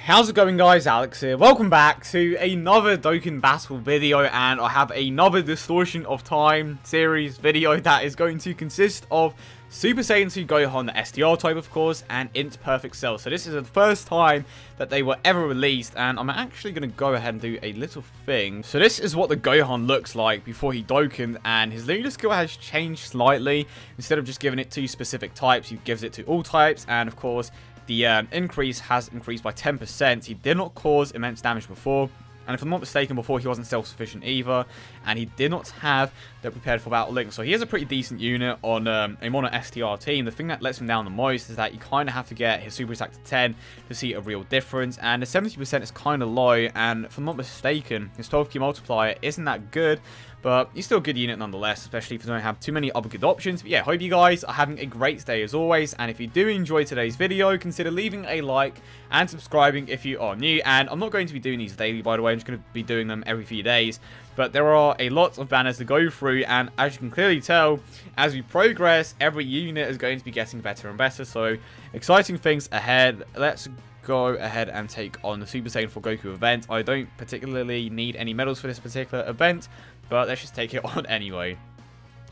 How's it going, guys? Alex here. Welcome back to another Dokkan Battle video, and I have another Distortion of Time series video that is going to consist of Super Saiyan 2 Gohan, the STR type of course, and INT Perfect Cell. So this is the first time that they were ever released, and I'm actually going to go ahead and do a little thing. So this is what the Gohan looks like before he Dokkaned, and his leader skill has changed slightly. Instead of just giving it to specific types, he gives it to all types, and of course the increase has increased by 10%. He did not cause immense damage before. And if I'm not mistaken, before he wasn't self-sufficient either. And he did not have the prepared for battle link. So he has a pretty decent unit on a mono STR team. The thing that lets him down the most is that you kind of have to get his super attack to 10 to see a real difference. And the 70% is kind of low. And if I'm not mistaken, his 12 key multiplier isn't that good. But he's still a good unit nonetheless, especially if you don't have too many other good options. But yeah, hope you guys are having a great day as always. And if you do enjoy today's video, consider leaving a like and subscribing if you are new. And I'm not going to be doing these daily, by the way. I'm just going to be doing them every few days. But there are a lot of banners to go through. And as you can clearly tell, as we progress, every unit is going to be getting better and better. So exciting things ahead. Let's go ahead and take on the Super Saiyan 4 Goku event. I don't particularly need any medals for this particular event, but let's just take it on anyway.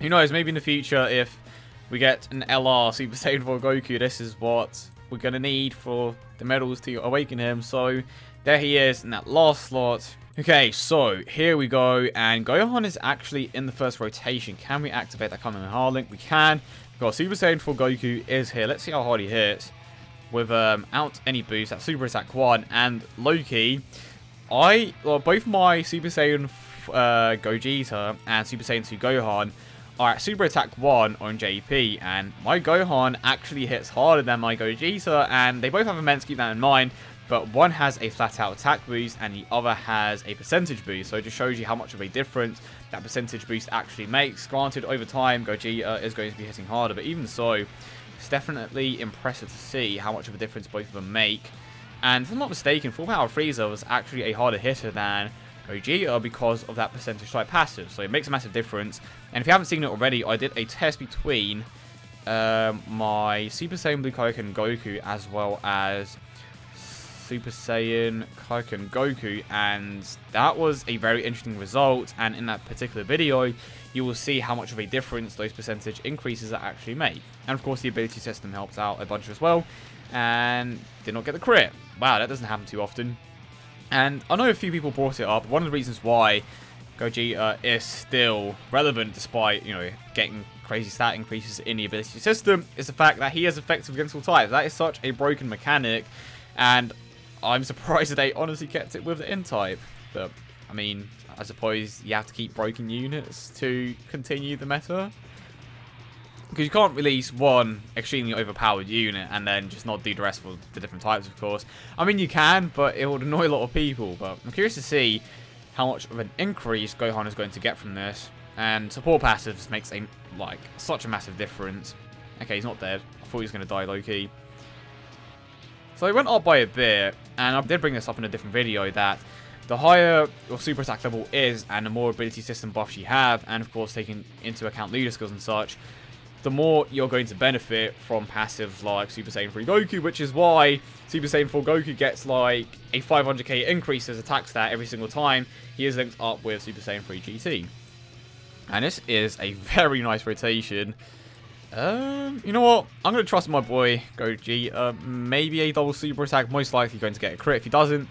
Who knows, maybe in the future, if we get an LR Super Saiyan 4 Goku, this is what we're going to need for the medals to awaken him. So there he is in that last slot. Okay, so here we go, and Gohan is actually in the first rotation. Can we activate that Kamehameha link? We can. We've got Super Saiyan 4 Goku is here. Let's see how hard he hits without any boost. That's Super Attack 1 and Loki. Both my Super Saiyan Gogeta and Super Saiyan 2 Gohan are at Super Attack 1 on JP, and my Gohan actually hits harder than my Gogeta, and they both have immense, keep that in mind, but one has a flat out attack boost and the other has a percentage boost, so it just shows you how much of a difference that percentage boost actually makes. Granted, over time Gogeta is going to be hitting harder, but even so, it's definitely impressive to see how much of a difference both of them make. And if I'm not mistaken, Full Power Frieza was actually a harder hitter than Gogeta because of that percentage type passive, so it makes a massive difference. And if you haven't seen it already, I did a test between my Super Saiyan Blue Kaioken Goku as well as Super Saiyan Kaioken Goku, and that was a very interesting result. And in that particular video, you will see how much of a difference those percentage increases actually make. And of course, the ability system helps out a bunch as well, and did not get the crit. Wow, that doesn't happen too often. And I know a few people brought it up. One of the reasons why Gogeta is still relevant despite, getting crazy stat increases in the ability system is the fact that he is effective against all types. That is such a broken mechanic, and I'm surprised that they honestly kept it with the INT type. But, I mean, I suppose you have to keep broken units to continue the meta. Because you can't release one extremely overpowered unit and then just not do the rest for the different types, of course. I mean, you can, but it would annoy a lot of people. But I'm curious to see how much of an increase Gohan is going to get from this. And support passives makes such a massive difference. Okay, he's not dead. I thought he was going to die low-key. So he went up by a bit, and I did bring this up in a different video, that the higher your super attack level is and the more ability system buffs you have, and of course taking into account leader skills and such, the more you're going to benefit from passives like Super Saiyan 3 Goku, which is why Super Saiyan 4 Goku gets like a 500k increase as attack stat every single time he is linked up with Super Saiyan 3 GT. And this is a very nice rotation. You know what? I'm going to trust my boy Goji. Maybe a double super attack. Most likely going to get a crit. If he doesn't,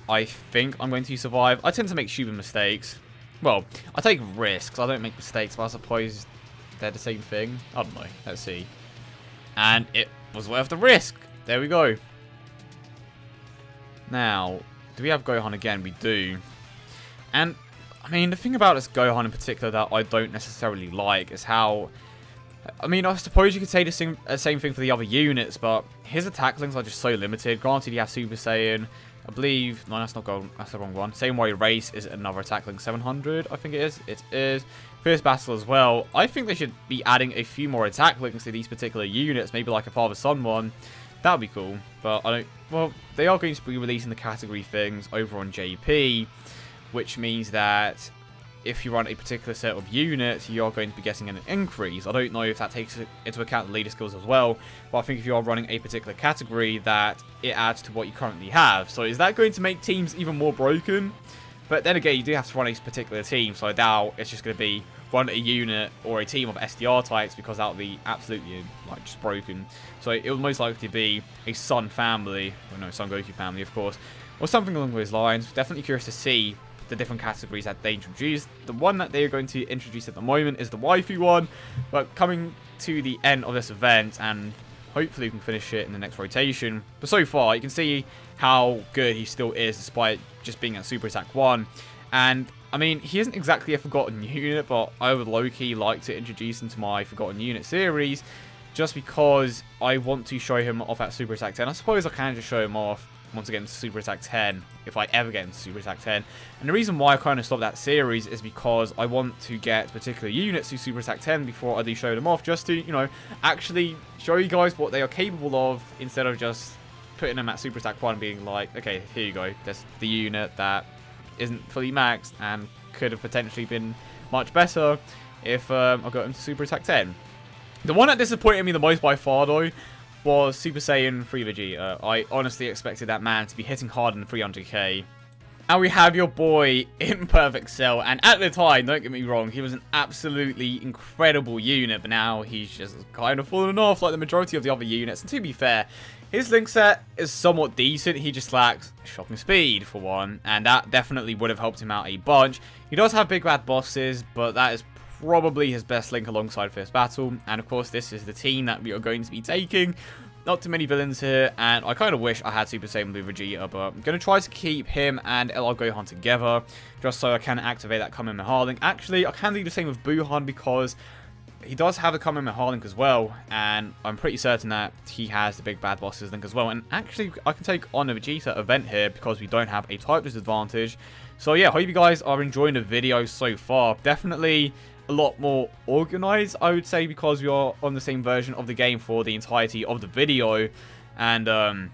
I think I'm going to survive. I tend to make stupid mistakes. Well, I take risks. I don't make mistakes, but I suppose they're the same thing. I don't know. Let's see. And it was worth the risk. There we go. Now, do we have Gohan again? We do. And, I mean, the thing about this Gohan in particular that I don't necessarily like is how... I mean, I suppose you could say the same thing for the other units, but his attack links are just so limited. Granted, you have Super Saiyan. I believe... No, that's not Gold. That's the wrong one. Same way Race is another attack link. 700, I think it is. It is. Fierce Battle as well. I think they should be adding a few more attack links to these particular units. Maybe like a Father Son one. That would be cool. But I don't... Well, they are going to be releasing the category things over on JP, which means that if you run a particular set of units, you're going to be getting an increase. I don't know if that takes into account the leader skills as well, but I think if you are running a particular category, that it adds to what you currently have. So is that going to make teams even more broken? But then again, you do have to run a particular team, so I doubt it's just going to be run a unit or a team of STR types, because that would be absolutely, like, just broken. So it would most likely be a Son family, or no, Son Goku family, of course, or something along those lines. Definitely curious to see the different categories that they introduced. The one that they're going to introduce at the moment is the waifu one, but coming to the end of this event, and hopefully we can finish it in the next rotation. But so far, you can see how good he still is, despite just being at Super Attack 1. And, I mean, he isn't exactly a forgotten unit, but I would low-key like to introduce him to my Forgotten Unit series, just because I want to show him off at Super Attack 10. I suppose I can just show him off once again to Super Attack 10, if I ever get into Super Attack 10. And the reason why I kind of stopped that series is because I want to get particular units to Super Attack 10 before I do show them off, just to, you know, actually show you guys what they are capable of, instead of just putting them at Super Attack 1 and being like, okay, here you go, that's the unit that isn't fully maxed and could have potentially been much better if I got him to Super Attack 10. The one that disappointed me the most by far, though, was Super Saiyan 3 Vegeta. I honestly expected that man to be hitting harder than 300k. And we have your boy in Perfect Cell, and at the time, don't get me wrong, he was an absolutely incredible unit, but now he's just kind of fallen off like the majority of the other units. And to be fair, his link set is somewhat decent. He just lacks shocking speed, for one, and that definitely would have helped him out a bunch. He does have big bad bosses, but that is probably his best link alongside First Battle. And of course, this is the team that we are going to be taking. Not too many villains here, and I kind of wish I had Super Saiyan Blue Vegeta, but I'm going to try to keep him and LR Gohan together, just so I can activate that Kamehameha link. Actually, I can do the same with Gohan, because he does have a Kamehameha link as well, and I'm pretty certain that he has the big bad bosses link as well. And actually, I can take on a Vegeta event here, because we don't have a type disadvantage. So yeah, hope you guys are enjoying the video so far. Definitely a lot more organized, I would say, because we are on the same version of the game for the entirety of the video. And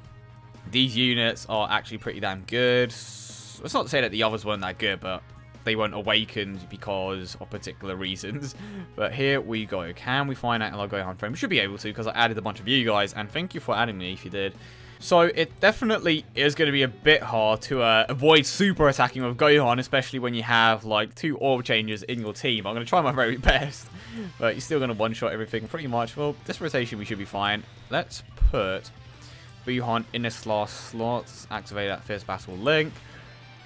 these units are actually pretty damn good. It's not to say that the others weren't that good, but they weren't awakened because of particular reasons. But here we go. Can we find out LR Gohan frame? We should be able to, because I added a bunch of you guys, and thank you for adding me if you did. So it definitely is going to be a bit hard to avoid super attacking with Gohan, especially when you have like 2 orb changes in your team. I'm going to try my very best, but you're still going to one-shot everything pretty much. Well, this rotation we should be fine. Let's put Gohan in this last slot. Let's activate that First Battle link.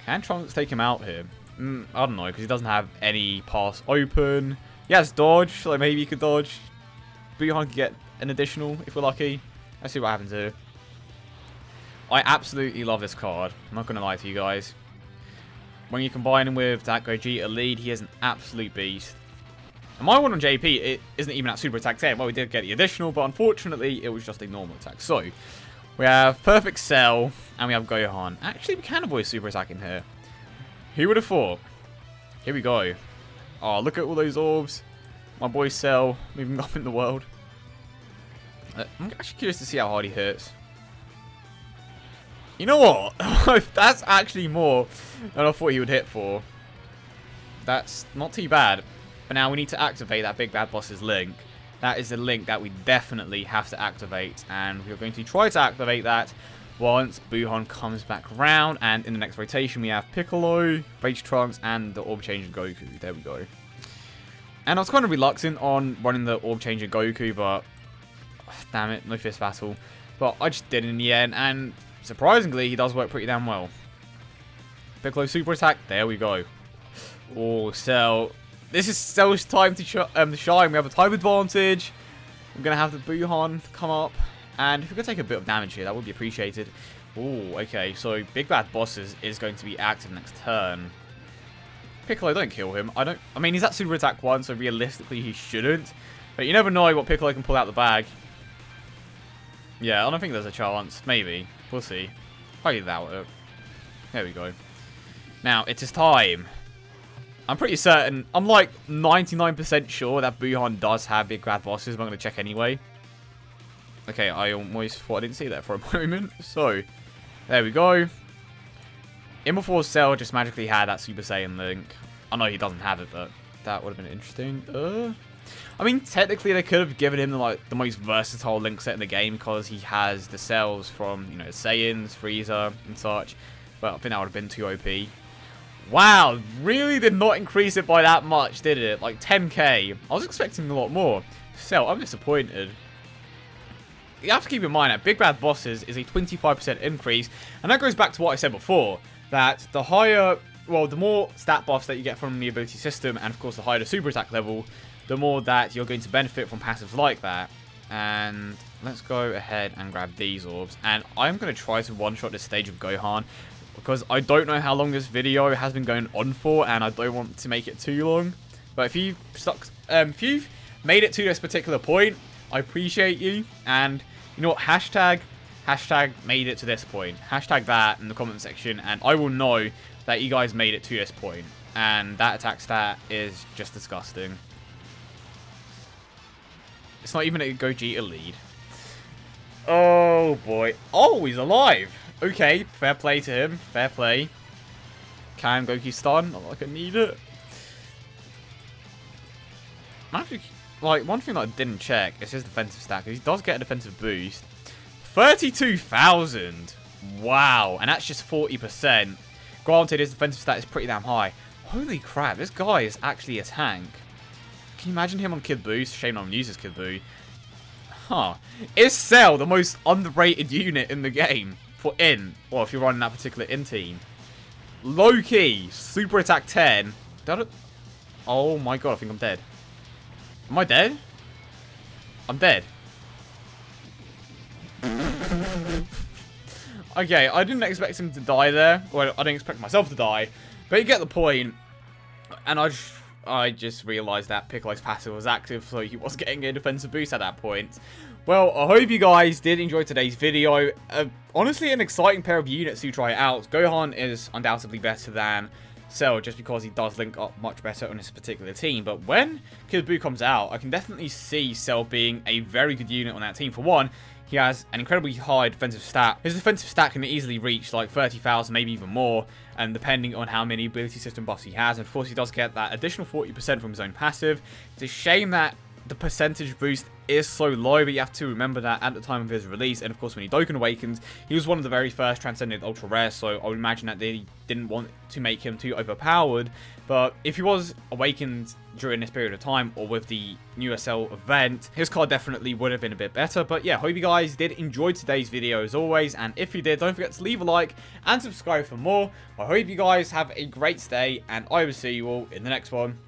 Can Trunks take him out here? I don't know, because he doesn't have any pass open. He has dodge, so maybe he could dodge. Gohan could get an additional if we're lucky. Let's see what happens here. I absolutely love this card. I'm not going to lie to you guys. When you combine him with that Gogeta lead, he is an absolute beast. And my one on JP, it isn't even at Super Attack 10. Well, we did get the additional, but unfortunately, it was just a normal attack. So, we have Perfect Cell, and we have Gohan. Actually, we can avoid Super Attack in here. Who would have thought? Here we go. Oh, look at all those orbs. My boy Cell moving up in the world. I'm actually curious to see how hard he hits. You know what? That's actually more than I thought he would hit for. That's not too bad. But now we need to activate that Big Bad Boss's link. That is the link that we definitely have to activate. And we're going to try to activate that once Gohan comes back around. And in the next rotation, we have Piccolo, Rage Trunks, and the Orb Changer Goku. There we go. And I was kind of reluctant on running the Orb Changer Goku, but damn it, no Fist Battle. But I just did it in the end, and surprisingly, he does work pretty damn well. Piccolo Super Attack, there we go. Oh, Cell. This is Cell's time to shine. We have a time advantage. We're going to have the Gohan come up. And if we could take a bit of damage here, that would be appreciated. Oh, okay. So, Big Bad Bosses is going to be active next turn. Piccolo, don't kill him. I mean, he's at Super Attack 1, so realistically he shouldn't. But you never know what Piccolo can pull out the bag. Yeah, I don't think there's a chance. Maybe. We'll see. Highly doubt it. There we go. Now, it is time. I'm pretty certain, I'm like 99% sure that Gohan does have Big Bad Bosses, but I'm going to check anyway. Okay, I almost thought I didn't see that for a moment. So, there we go. In before Cell just magically had that Super Saiyan link. I know he doesn't have it, but that would have been interesting. I mean, technically they could have given him the most versatile Link set in the game because he has the cells from, you know, Saiyans, Frieza, and such. But I think that would have been too OP. Wow, really did not increase it by that much, did it? Like 10k. I was expecting a lot more. Cell, I'm disappointed. You have to keep in mind that Big Bad Bosses is a 25% increase, and that goes back to what I said before, that the higher, well, the more stat buffs that you get from the ability system, and of course the higher the super attack level, the more that you're going to benefit from passives like that. And let's go ahead and grab these orbs, and I'm going to try to one-shot this stage of Gohan, because I don't know how long this video has been going on for, and I don't want to make it too long. But if you've made it to this particular point, I appreciate you, and you know what, hashtag made it to this point. Hashtag that in the comment section, and I will know that you guys made it to this point. And that attack stat is just disgusting. It's not even a Gogeta lead. Oh boy. Oh, he's alive. Okay, fair play to him. Fair play. Can Goku stun? Not like I need it. Actually, like, one thing that I didn't check is his defensive stat, because he does get a defensive boost. 32,000! Wow, and that's just 40%. Granted, his defensive stat is pretty damn high. Holy crap, this guy is actually a tank. Can you imagine him on Kid Buu? Shame no one uses Kid Buu. Huh. Is Cell the most underrated unit in the game? For INT, or if you're running that particular INT team. Low key, super attack 10. Oh my god, I think I'm dead. Am I dead? I'm dead. Okay, I didn't expect him to die there. Well, I didn't expect myself to die. But you get the point. And I just realised that Piccolo's passive was active, so he was getting a defensive boost at that point. Well, I hope you guys did enjoy today's video. Honestly, an exciting pair of units to try out. Gohan is undoubtedly better than Cell, just because he does link up much better on this particular team. But when Kid Buu comes out, I can definitely see Cell being a very good unit on that team. For one, he has an incredibly high defensive stat. His defensive stat can easily reach like 30,000, maybe even more, and depending on how many ability system buffs he has. And of course, he does get that additional 40% from his own passive. It's a shame that the percentage boost is so low, but you have to remember that at the time of his release, and of course when he Dokkan Awakens, he was one of the very first Transcendent Ultra Rares, so I would imagine that they didn't want to make him too overpowered. But if he was awakened during this period of time, or with the new SL event, his card definitely would have been a bit better. But yeah, hope you guys did enjoy today's video as always, and if you did, don't forget to leave a like and subscribe for more. I hope you guys have a great day, and I will see you all in the next one.